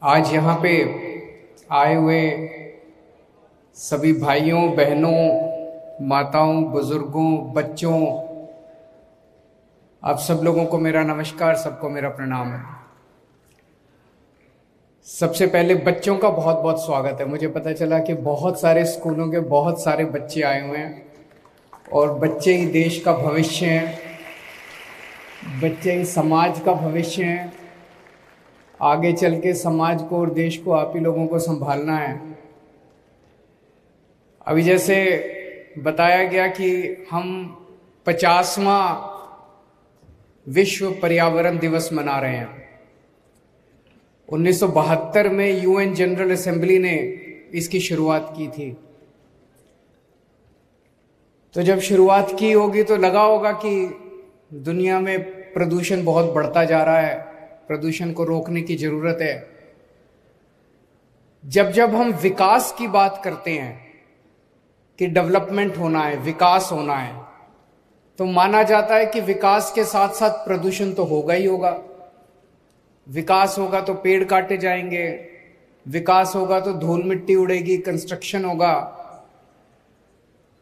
आज यहाँ पे आए हुए सभी भाइयों बहनों, माताओं, बुजुर्गों, बच्चों, आप सब लोगों को मेरा नमस्कार, सबको मेरा प्रणाम है। सबसे पहले बच्चों का बहुत बहुत स्वागत है। मुझे पता चला कि बहुत सारे स्कूलों के बहुत सारे बच्चे आए हुए हैं और बच्चे ही देश का भविष्य हैं, बच्चे ही समाज का भविष्य हैं। आगे चल के समाज को और देश को आप ही लोगों को संभालना है। अभी जैसे बताया गया कि हम 50वां विश्व पर्यावरण दिवस मना रहे हैं। 1972 में यूएन जनरल असेंबली ने इसकी शुरुआत की थी। तो जब शुरुआत की होगी तो लगा होगा कि दुनिया में प्रदूषण बहुत बढ़ता जा रहा है, प्रदूषण को रोकने की जरूरत है। जब जब हम विकास की बात करते हैं कि डेवलपमेंट होना है, विकास होना है, तो माना जाता है कि विकास के साथ साथ प्रदूषण तो होगा ही होगा। विकास होगा तो पेड़ काटे जाएंगे, विकास होगा तो धूल मिट्टी उड़ेगी, कंस्ट्रक्शन होगा।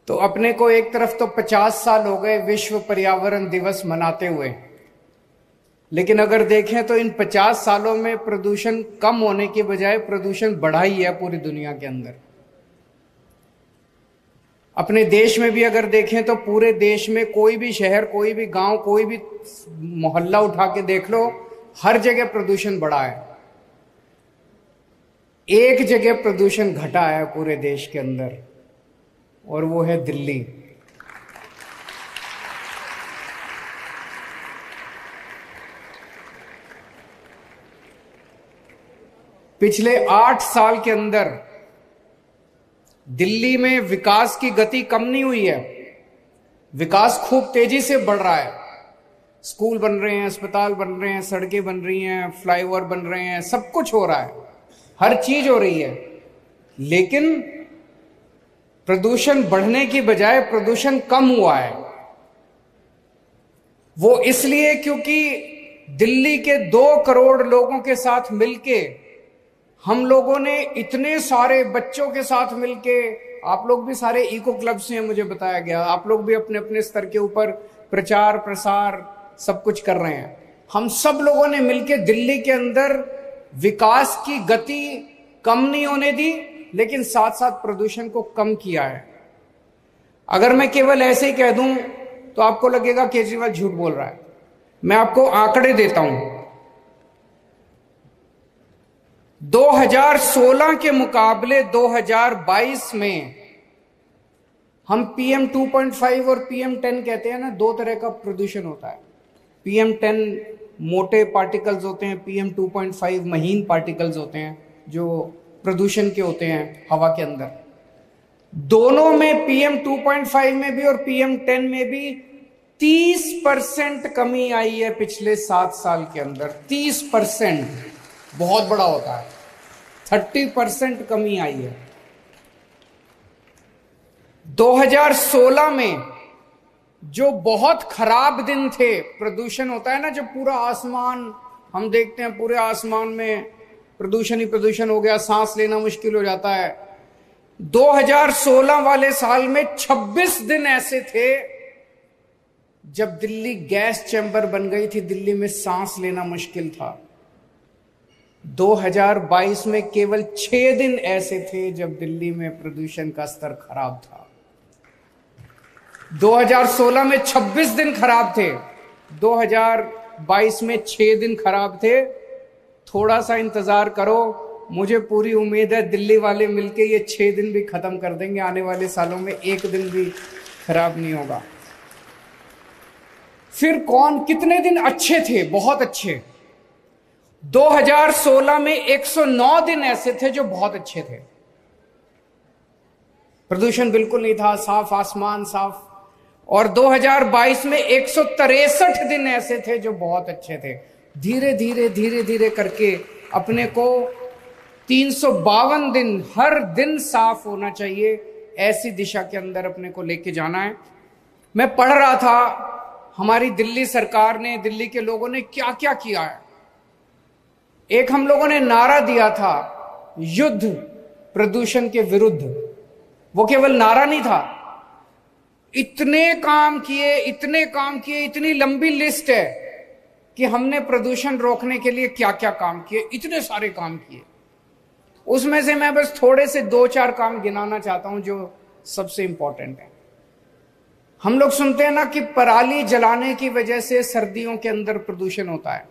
तो अपने को एक तरफ तो 50 साल हो गए विश्व पर्यावरण दिवस मनाते हुए, लेकिन अगर देखें तो इन 50 सालों में प्रदूषण कम होने की बजाय प्रदूषण बढ़ा ही है पूरी दुनिया के अंदर। अपने देश में भी अगर देखें तो पूरे देश में कोई भी शहर, कोई भी गांव, कोई भी मोहल्ला उठा के देख लो, हर जगह प्रदूषण बढ़ा है। एक जगह प्रदूषण घटा है पूरे देश के अंदर, और वो है दिल्ली। पिछले 8 साल के अंदर दिल्ली में विकास की गति कम नहीं हुई है, विकास खूब तेजी से बढ़ रहा है। स्कूल बन रहे हैं, अस्पताल बन रहे हैं, सड़कें बन रही हैं, फ्लाईओवर बन रहे हैं, सब कुछ हो रहा है, हर चीज हो रही है। लेकिन प्रदूषण बढ़ने की बजाय प्रदूषण कम हुआ है। वो इसलिए क्योंकि दिल्ली के 2 करोड़ लोगों के साथ मिलके, हम लोगों ने इतने सारे बच्चों के साथ मिलके, आप लोग भी सारे इको क्लब से हैं, मुझे बताया गया, आप लोग भी अपने अपने स्तर के ऊपर प्रचार प्रसार सब कुछ कर रहे हैं। हम सब लोगों ने मिलके दिल्ली के अंदर विकास की गति कम नहीं होने दी, लेकिन साथ साथ प्रदूषण को कम किया है। अगर मैं केवल ऐसे ही कह दूं तो आपको लगेगा केजरीवाल झूठ बोल रहा है। मैं आपको आंकड़े देता हूं। 2016 के मुकाबले 2022 में हम PM 2.5 और PM 10 कहते हैं ना, 2 तरह का प्रदूषण होता है। PM 10 मोटे पार्टिकल्स होते हैं, PM 2.5 महीन पार्टिकल्स होते हैं जो प्रदूषण के होते हैं हवा के अंदर। दोनों में PM 2.5 में भी और PM 10 में भी 30% कमी आई है पिछले 7 साल के अंदर। 30% बहुत बड़ा होता है, 30% कमी आई है। 2016 में जो बहुत खराब दिन थे, प्रदूषण होता है ना, जब पूरा आसमान हम देखते हैं, पूरे आसमान में प्रदूषण ही प्रदूषण हो गया, सांस लेना मुश्किल हो जाता है। 2016 वाले साल में 26 दिन ऐसे थे जब दिल्ली गैस चैम्बर बन गई थी, दिल्ली में सांस लेना मुश्किल था। 2022 में केवल 6 दिन ऐसे थे जब दिल्ली में प्रदूषण का स्तर खराब था। 2016 में 26 दिन खराब थे, 2022 में 6 दिन खराब थे। थोड़ा सा इंतजार करो, मुझे पूरी उम्मीद है दिल्ली वाले मिलके ये 6 दिन भी खत्म कर देंगे। आने वाले सालों में 1 दिन भी खराब नहीं होगा। फिर कौन, कितने दिन अच्छे थे, बहुत अच्छे। 2016 में 109 दिन ऐसे थे जो बहुत अच्छे थे, प्रदूषण बिल्कुल नहीं था, साफ आसमान, साफ। और 2022 में 163 दिन ऐसे थे जो बहुत अच्छे थे। धीरे धीरे धीरे धीरे करके अपने को 352 दिन, हर दिन साफ होना चाहिए, ऐसी दिशा के अंदर अपने को लेके जाना है। मैं पढ़ रहा था हमारी दिल्ली सरकार ने, दिल्ली के लोगों ने क्या क्या किया है। एक हम लोगों ने नारा दिया था, युद्ध प्रदूषण के विरुद्ध। वो केवल नारा नहीं था, इतने काम किए, इतनी लंबी लिस्ट है कि हमने प्रदूषण रोकने के लिए क्या क्या काम किए, इतने सारे काम किए। उसमें से मैं बस थोड़े से 2-4 काम गिनाना चाहता हूं जो सबसे इंपॉर्टेंट है। हम लोग सुनते हैं ना कि पराली जलाने की वजह से सर्दियों के अंदर प्रदूषण होता है।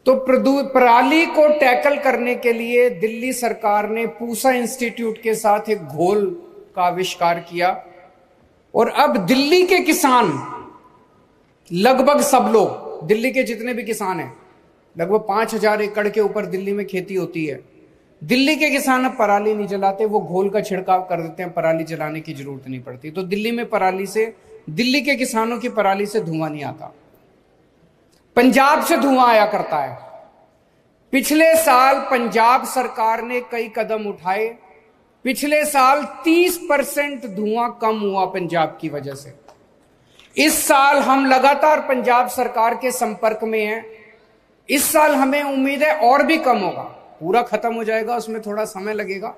तो पराली को टैकल करने के लिए दिल्ली सरकार ने पूसा इंस्टीट्यूट के साथ एक घोल का आविष्कार किया, और अब दिल्ली के किसान, लगभग सब लोग, दिल्ली के जितने भी किसान हैं, लगभग 5,000 एकड़ के ऊपर दिल्ली में खेती होती है, दिल्ली के किसान अब पराली नहीं जलाते, वो घोल का छिड़काव कर देते हैं, पराली जलाने की जरूरत नहीं पड़ती। तो दिल्ली में पराली से, दिल्ली के किसानों की पराली से धुआं नहीं आता। पंजाब से धुआं आया करता है। पिछले साल पंजाब सरकार ने कई कदम उठाए, पिछले साल 30% धुआं कम हुआ पंजाब की वजह से। इस साल हम लगातार पंजाब सरकार के संपर्क में हैं। इस साल हमें उम्मीद है और भी कम होगा, पूरा खत्म हो जाएगा, उसमें थोड़ा समय लगेगा,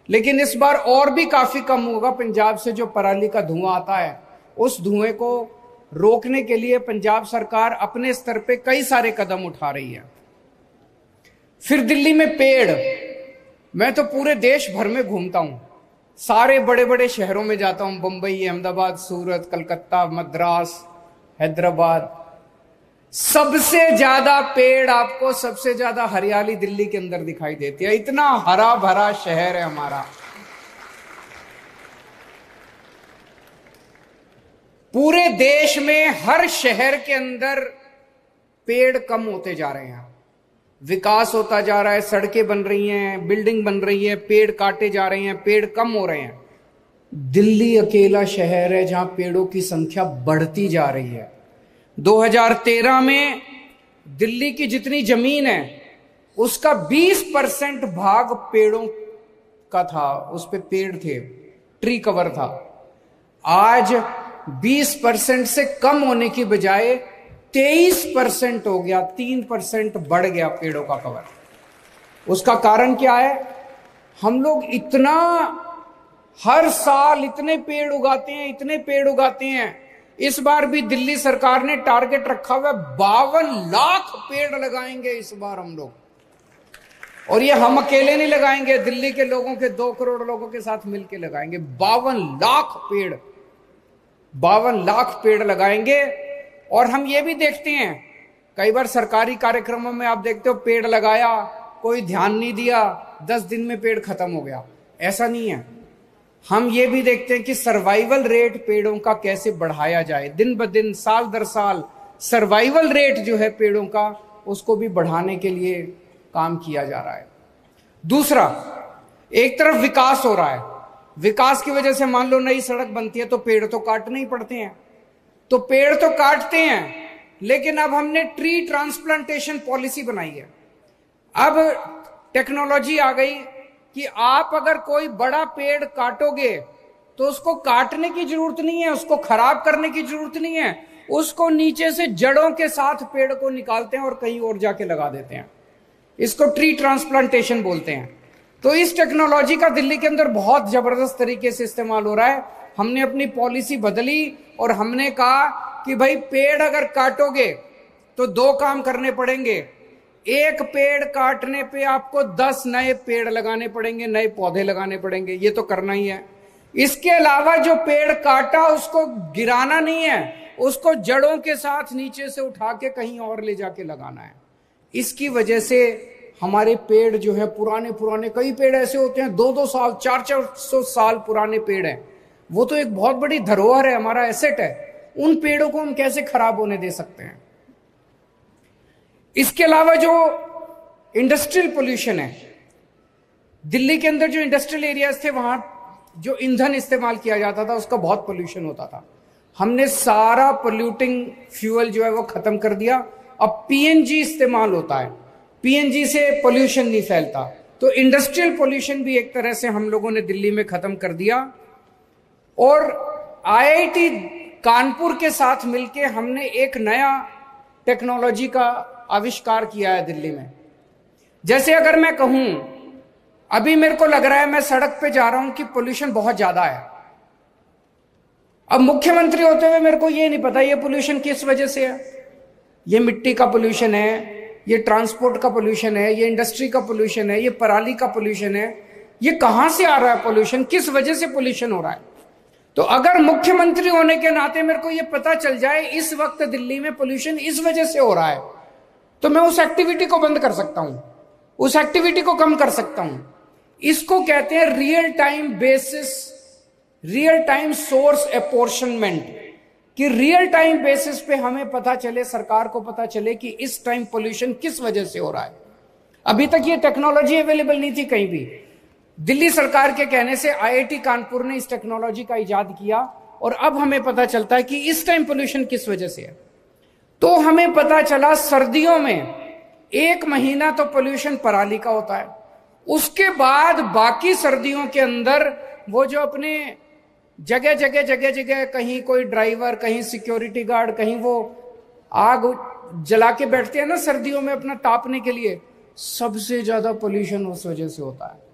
लेकिन इस बार और भी काफी कम होगा। पंजाब से जो पराली का धुआं आता है, उस धुएं को रोकने के लिए पंजाब सरकार अपने स्तर पे कई सारे कदम उठा रही है। फिर दिल्ली में पेड़, मैं तो पूरे देश भर में घूमता हूं, सारे बड़े बड़े शहरों में जाता हूं, बंबई, अहमदाबाद, सूरत, कलकत्ता, मद्रास, हैदराबाद। सबसे ज्यादा पेड़ आपको, सबसे ज्यादा हरियाली दिल्ली के अंदर दिखाई देती है। इतना हरा भरा शहर है हमारा। पूरे देश में हर शहर के अंदर पेड़ कम होते जा रहे हैं, विकास होता जा रहा है, सड़कें बन रही हैं, बिल्डिंग बन रही है, पेड़ काटे जा रहे हैं, पेड़ कम हो रहे हैं। दिल्ली अकेला शहर है जहां पेड़ों की संख्या बढ़ती जा रही है। 2013 में दिल्ली की जितनी जमीन है उसका 20% भाग पेड़ों का था, उस पे पेड़ थे, ट्री कवर था। आज 20% से कम होने की बजाय 23% हो गया, 3% बढ़ गया पेड़ों का कवर। उसका कारण क्या है? हम लोग इतना हर साल इतने पेड़ उगाते हैं, इतने पेड़ उगाते हैं। इस बार भी दिल्ली सरकार ने टारगेट रखा हुआ है, 52 लाख पेड़ लगाएंगे इस बार हम लोग। और ये हम अकेले नहीं लगाएंगे, दिल्ली के लोगों के 2 करोड़ लोगों के साथ मिलकर लगाएंगे। 52 लाख पेड़, 52 लाख पेड़ लगाएंगे। और हम ये भी देखते हैं, कई बार सरकारी कार्यक्रमों में आप देखते हो पेड़ लगाया, कोई ध्यान नहीं दिया, 10 दिन में पेड़ खत्म हो गया। ऐसा नहीं है। हम ये भी देखते हैं कि सर्वाइवल रेट पेड़ों का कैसे बढ़ाया जाए, दिन ब दिन, साल दर साल सर्वाइवल रेट जो है पेड़ों का, उसको भी बढ़ाने के लिए काम किया जा रहा है। दूसरा, एक तरफ विकास हो रहा है, विकास की वजह से मान लो नई सड़क बनती है तो पेड़ तो काटने ही पड़ते हैं, तो पेड़ तो काटते हैं, लेकिन अब हमने ट्री ट्रांसप्लांटेशन पॉलिसी बनाई है। अब टेक्नोलॉजी आ गई कि आप अगर कोई बड़ा पेड़ काटोगे तो उसको काटने की जरूरत नहीं है, उसको खराब करने की जरूरत नहीं है, उसको नीचे से जड़ों के साथ पेड़ को निकालते हैं और कहीं और जाके लगा देते हैं। इसको ट्री ट्रांसप्लांटेशन बोलते हैं। तो इस टेक्नोलॉजी का दिल्ली के अंदर बहुत जबरदस्त तरीके से इस्तेमाल हो रहा है। हमने अपनी पॉलिसी बदली और हमने कहा कि भाई पेड़ अगर काटोगे तो 2 काम करने पड़ेंगे। एक पेड़ काटने पे आपको 10 नए पेड़ लगाने पड़ेंगे, नए पौधे लगाने पड़ेंगे, ये तो करना ही है। इसके अलावा जो पेड़ काटा उसको गिराना नहीं है, उसको जड़ों के साथ नीचे से उठा के कहीं और ले जाके लगाना है। इसकी वजह से हमारे पेड़ जो है पुराने कई पेड़ ऐसे होते हैं 2-2 साल 400 साल पुराने पेड़ हैं, वो तो एक बहुत बड़ी धरोहर है, हमारा एसेट है। उन पेड़ों को हम कैसे खराब होने दे सकते हैं? इसके अलावा जो इंडस्ट्रियल पोल्यूशन है, दिल्ली के अंदर जो इंडस्ट्रियल एरियाज थे वहां जो ईंधन इस्तेमाल किया जाता था उसका बहुत पोल्यूशन होता था। हमने सारा पोल्यूटिंग फ्यूल जो है वो खत्म कर दिया। अब पीएनजी इस्तेमाल होता है, पीएनजी से पोल्यूशन नहीं फैलता। तो इंडस्ट्रियल पोल्यूशन भी एक तरह से हम लोगों ने दिल्ली में खत्म कर दिया। और आईआईटी कानपुर के साथ मिलकर हमने एक नया टेक्नोलॉजी का आविष्कार किया है दिल्ली में। जैसे अगर मैं कहूं, अभी मेरे को लग रहा है मैं सड़क पे जा रहा हूं कि पोल्यूशन बहुत ज्यादा है। अब मुख्यमंत्री होते हुए मेरे को ये नहीं पता ये पोल्यूशन किस वजह से है। ये मिट्टी का पोल्यूशन है, ये ट्रांसपोर्ट का पोल्यूशन है, ये इंडस्ट्री का पोल्यूशन है, ये पराली का पोल्यूशन है। ये कहां से आ रहा है पोल्यूशन, किस वजह से पोल्यूशन हो रहा है। तो अगर मुख्यमंत्री होने के नाते मेरे को ये पता चल जाए इस वक्त दिल्ली में पोल्यूशन इस वजह से हो रहा है, तो मैं उस एक्टिविटी को बंद कर सकता हूं, उस एक्टिविटी को कम कर सकता हूं। इसको कहते हैं real time basis, real time source apportionment, कि रियल टाइम बेसिस पे हमें पता चले, सरकार को पता चले कि इस टाइम पोल्यूशन किस वजह से हो रहा है। अभी तक ये टेक्नोलॉजी अवेलेबल नहीं थी कहीं भी। दिल्ली सरकार के कहने से आईआईटी कानपुर ने इस टेक्नोलॉजी का इजाद किया और अब हमें पता चलता है कि इस टाइम पोल्यूशन किस वजह से है। तो हमें पता चला सर्दियों में 1 महीना तो पोल्यूशन पराली का होता है, उसके बाद बाकी सर्दियों के अंदर वो जो अपने जगह जगह कहीं कोई ड्राइवर, कहीं सिक्योरिटी गार्ड, कहीं वो आग जला के बैठते हैं ना सर्दियों में अपना तापने के लिए, सबसे ज्यादा पोल्यूशन उस वजह से होता है।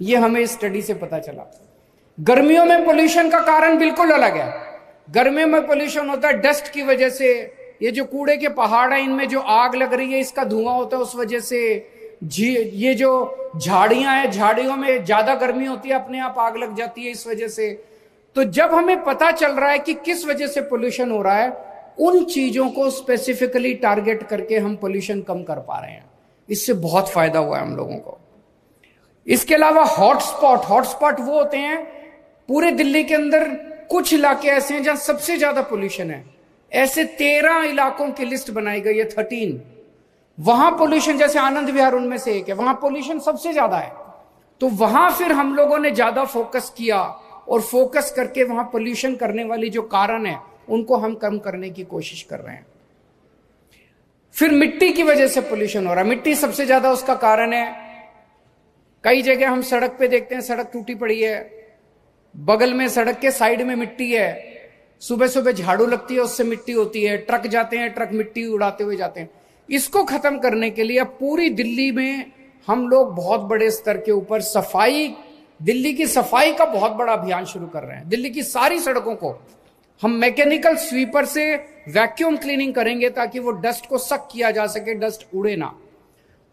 ये हमें इस स्टडी से पता चला। गर्मियों में पोल्यूशन का कारण बिल्कुल अलग है। गर्मियों में पोल्यूशन होता है डस्ट की वजह से, ये जो कूड़े के पहाड़ है इनमें जो आग लग रही है इसका धुआं होता है उस वजह से। ये जो झाड़ियां हैं, झाड़ियों में ज्यादा गर्मी होती है, अपने आप आग लग जाती है इस वजह से। तो जब हमें पता चल रहा है कि किस वजह से पोल्यूशन हो रहा है, उन चीजों को स्पेसिफिकली टारगेट करके हम पोल्यूशन कम कर पा रहे हैं। इससे बहुत फायदा हुआ है हम लोगों को। इसके अलावा हॉटस्पॉट वो होते हैं पूरे दिल्ली के अंदर, कुछ इलाके ऐसे हैं जहां सबसे ज्यादा पोल्यूशन है। ऐसे 13 इलाकों की लिस्ट बनाई गई है, 13। वहां पोल्यूशन, जैसे आनंद विहार उनमें से एक है, वहां पोल्यूशन सबसे ज्यादा है। तो वहां फिर हम लोगों ने ज्यादा फोकस किया और फोकस करके वहां पोल्यूशन करने वाली जो कारण है उनको हम कम करने की कोशिश कर रहे हैं। फिर मिट्टी की वजह से पोल्यूशन हो रहा है। मिट्टी सबसे ज्यादा उसका कारण है। कई जगह हम सड़क पे देखते हैं सड़क टूटी पड़ी है, बगल में सड़क के साइड में मिट्टी है, सुबह सुबह झाड़ू लगती है उससे मिट्टी होती है, ट्रक जाते हैं, ट्रक मिट्टी उड़ाते हुए जाते हैं। इसको खत्म करने के लिए अब पूरी दिल्ली में हम लोग बहुत बड़े स्तर के ऊपर सफाई, दिल्ली की सफाई का बहुत बड़ा अभियान शुरू कर रहे हैं। दिल्ली की सारी सड़कों को हम मैकेनिकल स्वीपर से वैक्यूम क्लीनिंग करेंगे ताकि वो डस्ट को सक किया जा सके, डस्ट उड़े ना।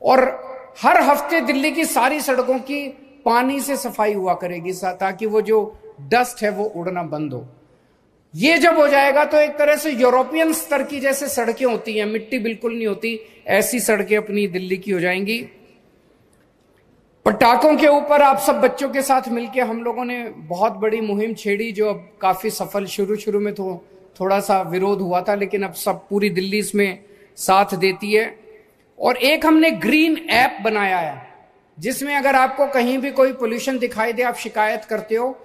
और हर हफ्ते दिल्ली की सारी सड़कों की पानी से सफाई हुआ करेगी ताकि वो जो डस्ट है वो उड़ना बंद हो। ये जब हो जाएगा तो एक तरह से यूरोपियन स्तर की जैसे सड़कें होती हैं, मिट्टी बिल्कुल नहीं होती, ऐसी सड़कें अपनी दिल्ली की हो जाएंगी। पटाखों के ऊपर आप सब बच्चों के साथ मिलकर हम लोगों ने बहुत बड़ी मुहिम छेड़ी जो अब काफी सफल, शुरू में तो थोड़ा सा विरोध हुआ था लेकिन अब सब पूरी दिल्ली इसमें साथ देती है। और एक हमने ग्रीन ऐप बनाया है जिसमें अगर आपको कहीं भी कोई पोल्यूशन दिखाई दे, आप शिकायत करते हो,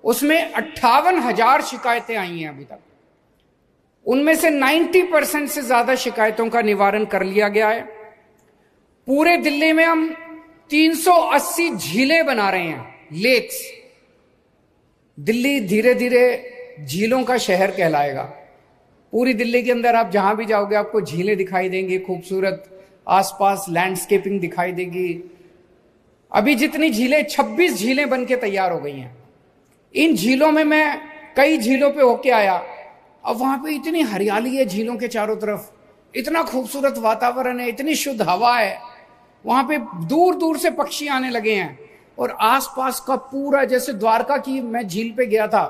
उसमें 58,000 शिकायतें आई हैं अभी तक। उनमें से 90% से ज्यादा शिकायतों का निवारण कर लिया गया है। पूरे दिल्ली में हम 380 झीलें बना रहे हैं, लेक्स। दिल्ली धीरे धीरे झीलों का शहर कहलाएगा। पूरी दिल्ली के अंदर आप जहां भी जाओगे आपको झीलें दिखाई देंगी, खूबसूरत आसपास लैंडस्केपिंग दिखाई देगी। अभी जितनी झीलें, 26 झीलें बनके तैयार हो गई हैं। इन झीलों में मैं कई झीलों पे होके आया, अब वहां पे इतनी हरियाली है झीलों के चारों तरफ, इतना खूबसूरत वातावरण है, इतनी शुद्ध हवा है। वहां पे दूर दूर से पक्षी आने लगे हैं और आसपास का पूरा, जैसे द्वारका की मैं झील पे गया था,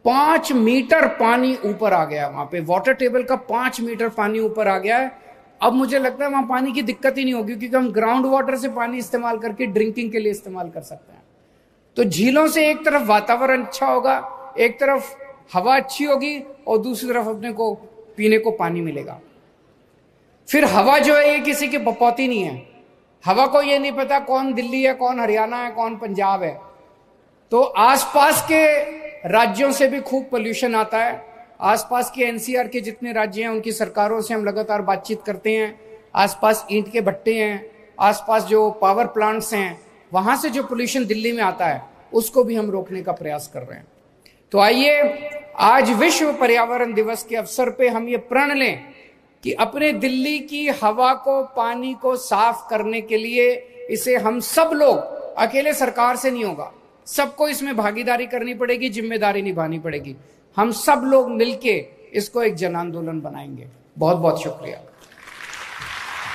5 मीटर पानी ऊपर आ गया। वहां पे वाटर टेबल का 5 मीटर पानी ऊपर आ गया है। अब मुझे लगता है वहां पानी की दिक्कत ही नहीं होगी क्योंकि हम ग्राउंड वाटर से पानी इस्तेमाल करके ड्रिंकिंग के लिए इस्तेमाल कर सकते हैं। तो झीलों से एक तरफ वातावरण अच्छा होगा, एक तरफ हवा अच्छी होगी और दूसरी तरफ अपने को पीने को पानी मिलेगा। फिर हवा जो है ये किसी की बपौती नहीं है। हवा को ये नहीं पता कौन दिल्ली है, कौन हरियाणा है, कौन पंजाब है। तो आसपास के राज्यों से भी खूब पोल्यूशन आता है। आसपास के एनसीआर के जितने राज्य हैं उनकी सरकारों से हम लगातार बातचीत करते हैं। आसपास ईंट के भट्टे हैं, आसपास जो पावर प्लांट्स हैं, वहां से जो पोल्यूशन दिल्ली में आता है उसको भी हम रोकने का प्रयास कर रहे हैं। तो आइए आज विश्व पर्यावरण दिवस के अवसर पे हम ये प्रण लें कि अपने दिल्ली की हवा को, पानी को साफ करने के लिए इसे हम सब लोग, अकेले सरकार से नहीं होगा, सबको इसमें भागीदारी करनी पड़ेगी, जिम्मेदारी निभानी पड़ेगी। हम सब लोग मिलके इसको एक जन आंदोलन बनाएंगे। बहुत बहुत शुक्रिया।